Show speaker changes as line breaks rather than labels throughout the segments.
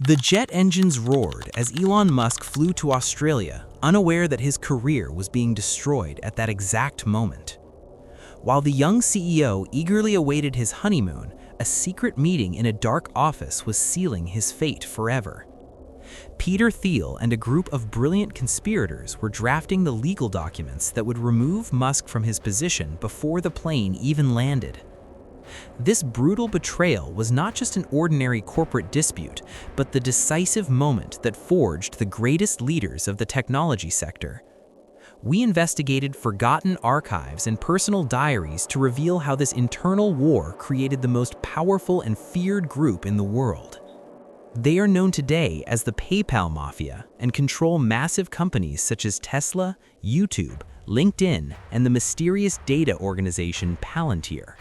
The jet engines roared as Elon Musk flew to Australia, unaware that his career was being destroyed at that exact moment. While the young CEO eagerly awaited his honeymoon, a secret meeting in a dark office was sealing his fate forever. Peter Thiel and a group of brilliant conspirators were drafting the legal documents that would remove Musk from his position before the plane even landed. This brutal betrayal was not just an ordinary corporate dispute, but the decisive moment that forged the greatest leaders of the technology sector. We investigated forgotten archives and personal diaries to reveal how this internal war created the most powerful and feared group in the world. They are known today as the PayPal Mafia and control massive companies such as Tesla, YouTube, LinkedIn, and the mysterious data organization Palantir.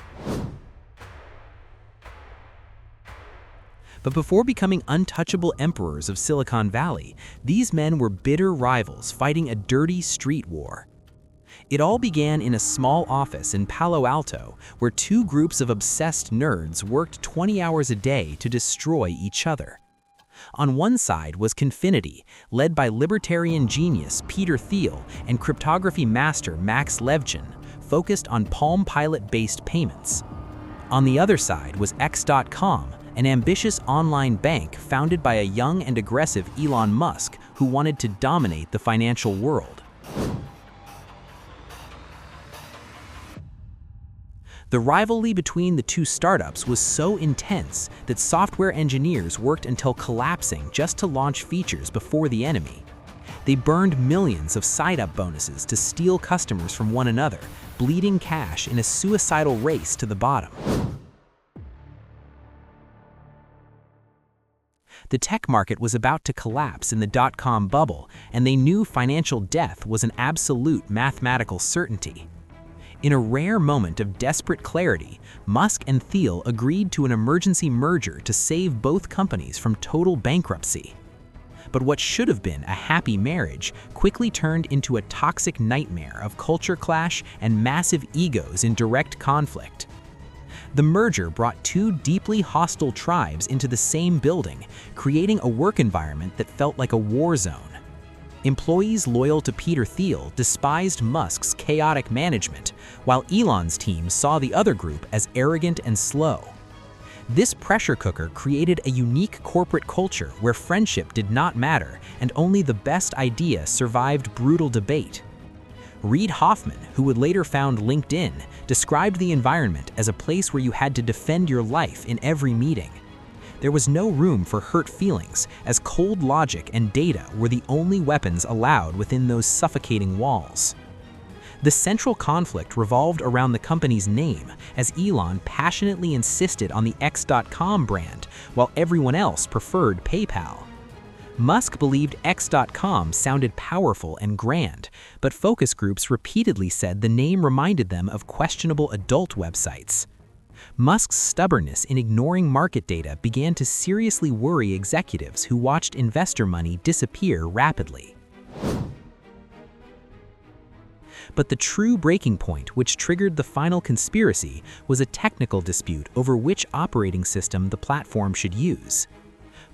But before becoming untouchable emperors of Silicon Valley, these men were bitter rivals fighting a dirty street war. It all began in a small office in Palo Alto, where two groups of obsessed nerds worked 20 hours a day to destroy each other. On one side was Confinity, led by libertarian genius Peter Thiel and cryptography master Max Levchin, focused on Palm Pilot-based payments. On the other side was X.com, an ambitious online bank founded by a young and aggressive Elon Musk who wanted to dominate the financial world. The rivalry between the two startups was so intense that software engineers worked until collapsing just to launch features before the enemy. They burned millions of side-up bonuses to steal customers from one another, bleeding cash in a suicidal race to the bottom. The tech market was about to collapse in the dot-com bubble, and they knew financial death was an absolute mathematical certainty. In a rare moment of desperate clarity, Musk and Thiel agreed to an emergency merger to save both companies from total bankruptcy. But what should have been a happy marriage quickly turned into a toxic nightmare of culture clash and massive egos in direct conflict. The merger brought two deeply hostile tribes into the same building, creating a work environment that felt like a war zone. Employees loyal to Peter Thiel despised Musk's chaotic management, while Elon's team saw the other group as arrogant and slow. This pressure cooker created a unique corporate culture where friendship did not matter and only the best idea survived brutal debate. Reid Hoffman, who would later found LinkedIn, described the environment as a place where you had to defend your life in every meeting. There was no room for hurt feelings, as cold logic and data were the only weapons allowed within those suffocating walls. The central conflict revolved around the company's name, as Elon passionately insisted on the X.com brand, while everyone else preferred PayPal. Musk believed X.com sounded powerful and grand, but focus groups repeatedly said the name reminded them of questionable adult websites. Musk's stubbornness in ignoring market data began to seriously worry executives who watched investor money disappear rapidly. But the true breaking point which triggered the final conspiracy was a technical dispute over which operating system the platform should use.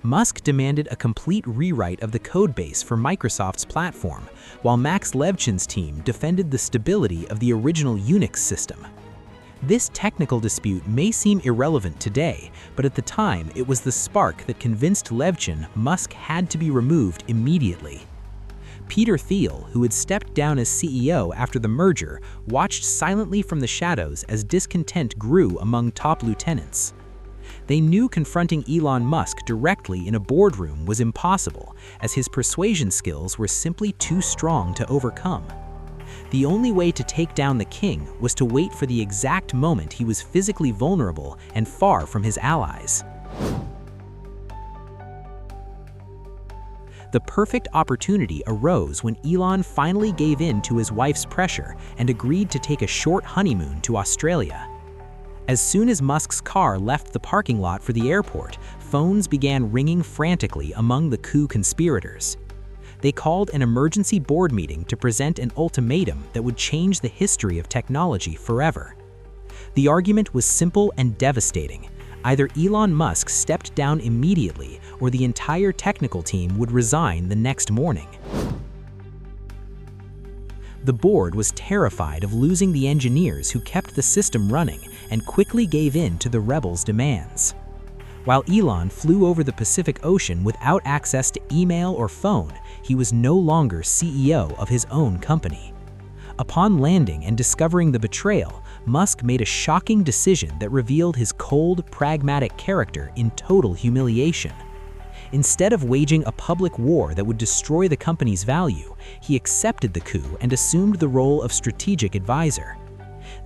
Musk demanded a complete rewrite of the codebase for Microsoft's platform, while Max Levchin's team defended the stability of the original Unix system. This technical dispute may seem irrelevant today, but at the time it was the spark that convinced Levchin Musk had to be removed immediately. Peter Thiel, who had stepped down as CEO after the merger, watched silently from the shadows as discontent grew among top lieutenants. They knew confronting Elon Musk directly in a boardroom was impossible, as his persuasion skills were simply too strong to overcome. The only way to take down the king was to wait for the exact moment he was physically vulnerable and far from his allies. The perfect opportunity arose when Elon finally gave in to his wife's pressure and agreed to take a short honeymoon to Australia. As soon as Musk's car left the parking lot for the airport, phones began ringing frantically among the coup conspirators. They called an emergency board meeting to present an ultimatum that would change the history of technology forever. The argument was simple and devastating. Either Elon Musk stepped down immediately or the entire technical team would resign the next morning. The board was terrified of losing the engineers who kept the system running and quickly gave in to the rebels' demands. While Elon flew over the Pacific Ocean without access to email or phone, he was no longer CEO of his own company. Upon landing and discovering the betrayal, Musk made a shocking decision that revealed his cold, pragmatic character in total humiliation. Instead of waging a public war that would destroy the company's value, he accepted the coup and assumed the role of strategic advisor.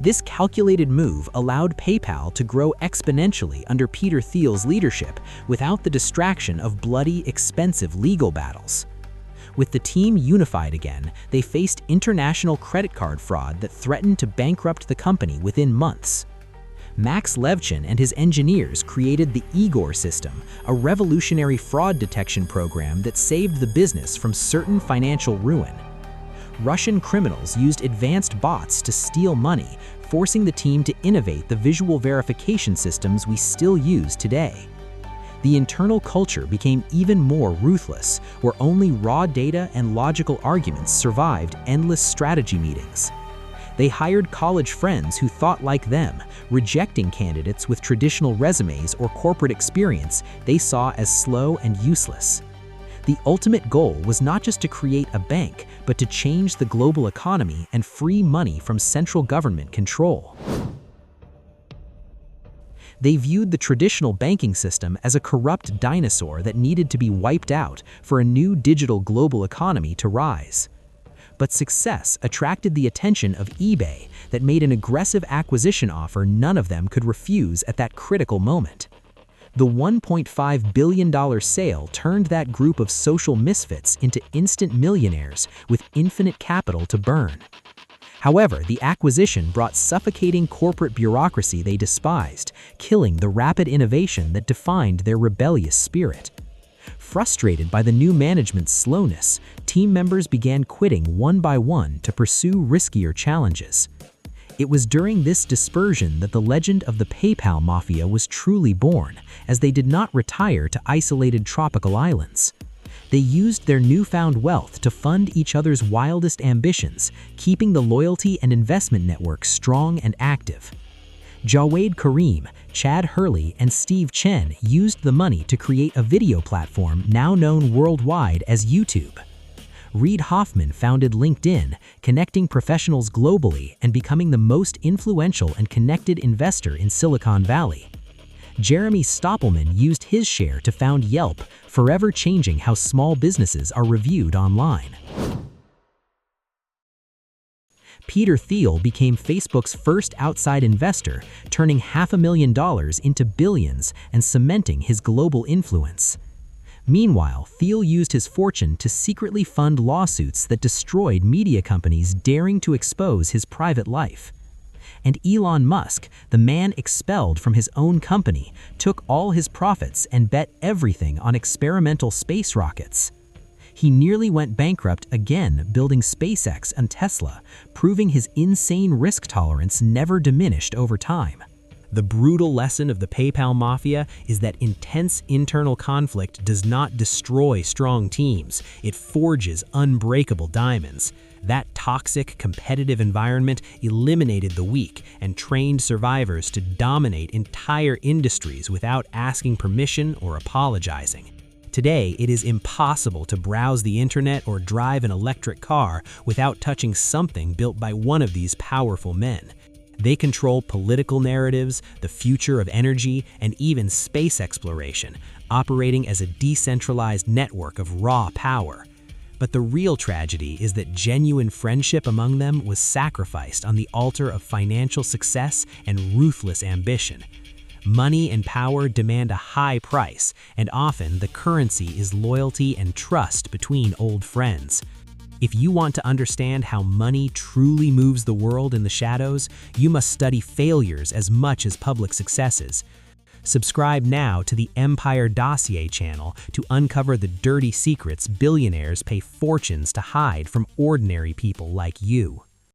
This calculated move allowed PayPal to grow exponentially under Peter Thiel's leadership without the distraction of bloody, expensive legal battles. With the team unified again, they faced international credit card fraud that threatened to bankrupt the company within months. Max Levchin and his engineers created the Igor system, a revolutionary fraud detection program that saved the business from certain financial ruin. Russian criminals used advanced bots to steal money, forcing the team to innovate the visual verification systems we still use today. The internal culture became even more ruthless, where only raw data and logical arguments survived endless strategy meetings. They hired college friends who thought like them, rejecting candidates with traditional resumes or corporate experience they saw as slow and useless. The ultimate goal was not just to create a bank, but to change the global economy and free money from central government control. They viewed the traditional banking system as a corrupt dinosaur that needed to be wiped out for a new digital global economy to rise. But success attracted the attention of eBay that made an aggressive acquisition offer none of them could refuse at that critical moment. The $1.5 billion sale turned that group of social misfits into instant millionaires with infinite capital to burn. However, the acquisition brought suffocating corporate bureaucracy they despised, killing the rapid innovation that defined their rebellious spirit. Frustrated by the new management's slowness, team members began quitting one by one to pursue riskier challenges. It was during this dispersion that the legend of the PayPal Mafia was truly born, as they did not retire to isolated tropical islands. They used their newfound wealth to fund each other's wildest ambitions, keeping the loyalty and investment network strong and active. Jawed Karim, Chad Hurley, and Steve Chen used the money to create a video platform now known worldwide as YouTube. Reid Hoffman founded LinkedIn, connecting professionals globally and becoming the most influential and connected investor in Silicon Valley. Jeremy Stoppelman used his share to found Yelp, forever changing how small businesses are reviewed online. Peter Thiel became Facebook's first outside investor, turning $500,000 into billions and cementing his global influence. Meanwhile, Thiel used his fortune to secretly fund lawsuits that destroyed media companies daring to expose his private life. And Elon Musk, the man expelled from his own company, took all his profits and bet everything on experimental space rockets. He nearly went bankrupt again building SpaceX and Tesla, proving his insane risk tolerance never diminished over time. The brutal lesson of the PayPal Mafia is that intense internal conflict does not destroy strong teams, it forges unbreakable diamonds. That toxic, competitive environment eliminated the weak and trained survivors to dominate entire industries without asking permission or apologizing. Today, it is impossible to browse the internet or drive an electric car without touching something built by one of these powerful men. They control political narratives, the future of energy, and even space exploration, operating as a decentralized network of raw power. But the real tragedy is that genuine friendship among them was sacrificed on the altar of financial success and ruthless ambition. Money and power demand a high price, and often the currency is loyalty and trust between old friends. If you want to understand how money truly moves the world in the shadows, you must study failures as much as public successes. Subscribe now to the Empire Dossier channel to uncover the dirty secrets billionaires pay fortunes to hide from ordinary people like you.